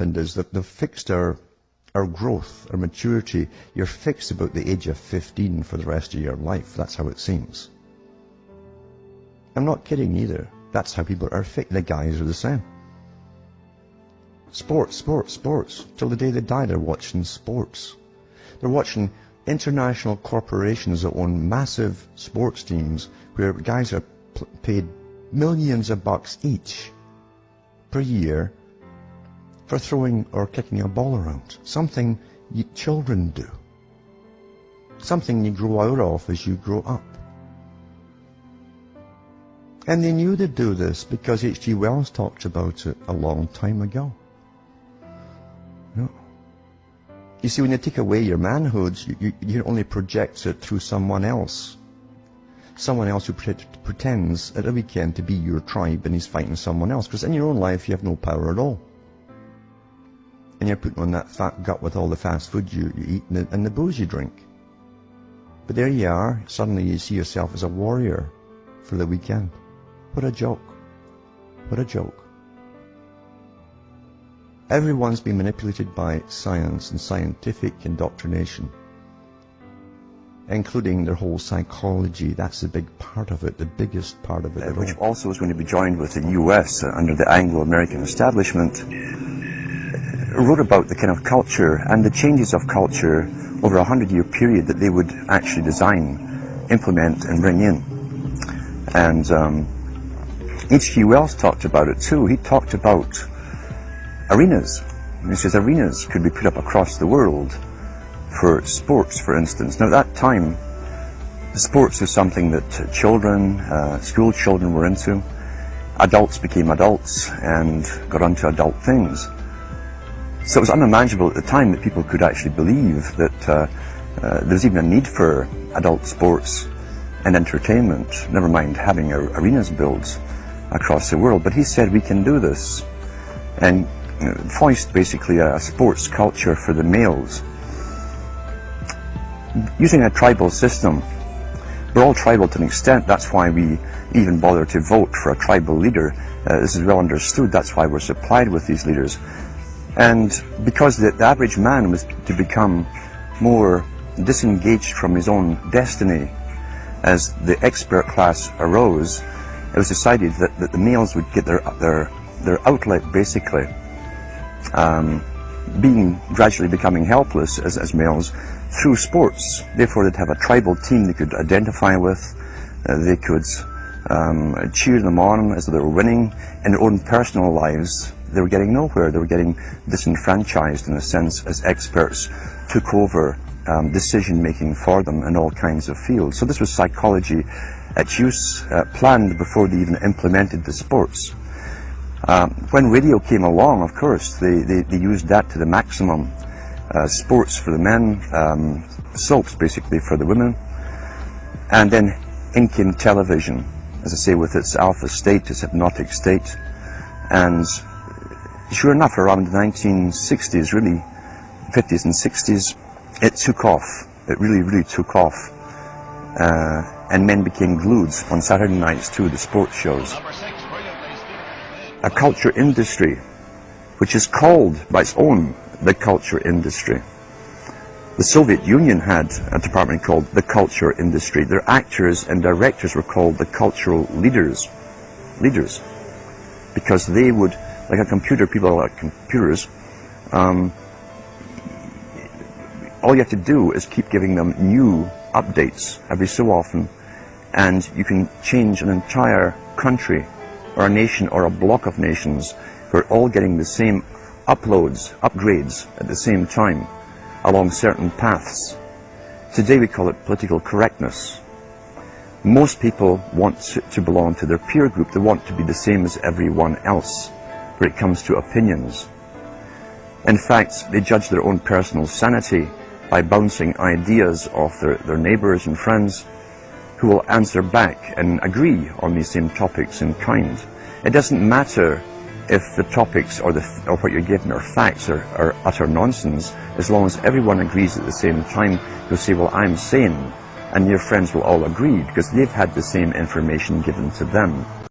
happened is that they've fixed our growth, our maturity. You're fixed about the age of 15 for the rest of your life. That's how it seems. I'm not kidding either. That's how people are fixed. The guys are the same. Sports, sports, sports. Till the day they die, they're watching sports. They're watching international corporations that own massive sports teams where guys are paid millions of bucks each per year for throwing or kicking a ball around. Something children do. Something you grow out of as you grow up. And they knew they'd do this because H.G. Wells talked about it a long time ago. No. You see, when you take away your manhood, you only project it through someone else. Someone else who pretends at the weekend to be your tribe and he's fighting someone else. Because in your own life, you have no power at all. And you're putting on that fat gut with all the fast food you eat and the booze you drink. But there you are. Suddenly you see yourself as a warrior for the weekend. What a joke. What a joke. Everyone's been manipulated by science and scientific indoctrination, including their whole psychology. That's a big part of it, the biggest part of it. Which also is going to be joined with the U.S. Under the Anglo-American establishment, wrote about the kind of culture and the changes of culture over a 100-year period that they would actually design, implement and bring in. And H.G. Wells talked about it too. He talked about arenas. He says arenas could be put up across the world for sports, for instance. Now at that time, sports was something that children, school children were into. Adults became adults and got onto adult things. So it was unimaginable at the time that people could actually believe that there was even a need for adult sports and entertainment, never mind having arenas built across the world. But he said we can do this, and voiced basically a sports culture for the males. Using a tribal system, we're all tribal to an extent. That's why we even bother to vote for a tribal leader. This is well understood. That's why we're supplied with these leaders. And because the average man was to become more disengaged from his own destiny as the expert class arose, it was decided that the males would get their outlet basically, gradually becoming helpless as males through sports. Therefore they'd have a tribal team they could identify with, they could cheer them on as they were winning. In their own personal lives they were getting nowhere, they were getting disenfranchised in a sense as experts took over decision making for them in all kinds of fields. So this was psychology at use, planned before they even implemented the sports. When radio came along, of course, they used that to the maximum. Sports for the men, soaps basically for the women, and then in came television, as I say, with its alpha state, its hypnotic state. And sure enough, around the 1960s, really 50s and 60s, it took off. It really took off, and men became glued on Saturday nights to the sports shows. A culture industry, which is called by its own the culture industry. The Soviet Union had a department called the culture industry. Their actors and directors were called the cultural leaders, because they would, like a computer, people like computers, all you have to do is keep giving them new updates every so often, and you can change an entire country or a nation or a block of nations who are all getting the same upgrades at the same time along certain paths. Today we call it political correctness. Most people want to belong to their peer group. They want to be the same as everyone else when it comes to opinions. In fact, they judge their own personal sanity by bouncing ideas off their neighbours and friends who will answer back and agree on these same topics in kind. It doesn't matter if the topics or what you're given are facts or utter nonsense, as long as everyone agrees at the same time. You'll say, well, I'm sane, and your friends will all agree because they've had the same information given to them.